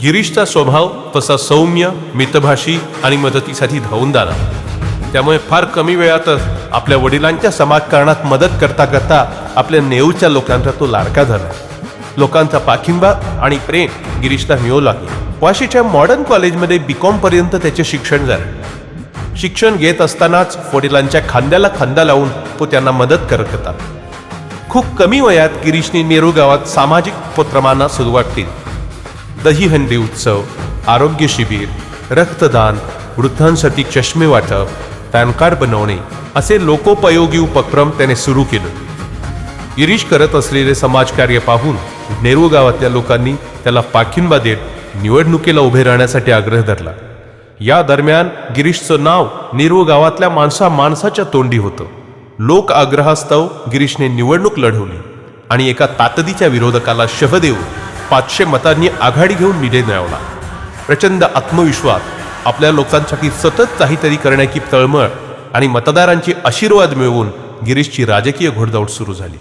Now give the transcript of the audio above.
गिरीशचा स्वभाव तसा सौम्य, मितभाषी आणि मदतीसाठी धावून आला. त्यामुळे फार कमी वेळातच आपल्या वडिलांच्या समाजकारणात मदत करता करता आपल्या नेऊरच्या लोकांचा तो लाडका झाला. लोकांचा पाठिंबा आणि प्रेम गिरीशला मिळू लागले. वाशीच्या मॉडर्न कॉलेजमध्ये B.Com पर्यंत त्याचे शिक्षण झाले. शिक्षण घेत असतानाच वडिलांच्या खांद्याला खांदा लावून तो त्यांना मदत करत होता. खूप कमी वयात गिरीशने नेरूळ गावात सामाजिक उपक्रमांना सुरुवात केली. दहीहंडी उत्सव, आरोग्य शिबिर, रक्तदान, वृद्धांसाठी चष्मे वाटप, पॅन कार्ड बनवणे असे लोकोपयोगी उपक्रम त्याने सुरू केले. गिरीश करत असलेले समाजकार्य पाहून नेरूळ गावातल्या लोकांनी त्याला पाठिंबा देत निवडणुकीला उभे राहण्यासाठी आग्रह धरला. या दरम्यान गिरीशचं नाव नेरूळ गावातल्या माणसाच्या तोंडी होतं. लोक आग्रहास्तव गिरीशने निवडणूक लढवली आणि एका तातडीच्या विरोधकाला शह देऊन 500 मतांनी आघाडी घेऊन विजय मिळवला. प्रचंड आत्मविश्वास, आपल्या लोकांसाठी सतत काहीतरी करण्याची तळमळ आणि मतदारांचे आशीर्वाद मिळवून गिरीशची राजकीय घोडदौड सुरू झाली.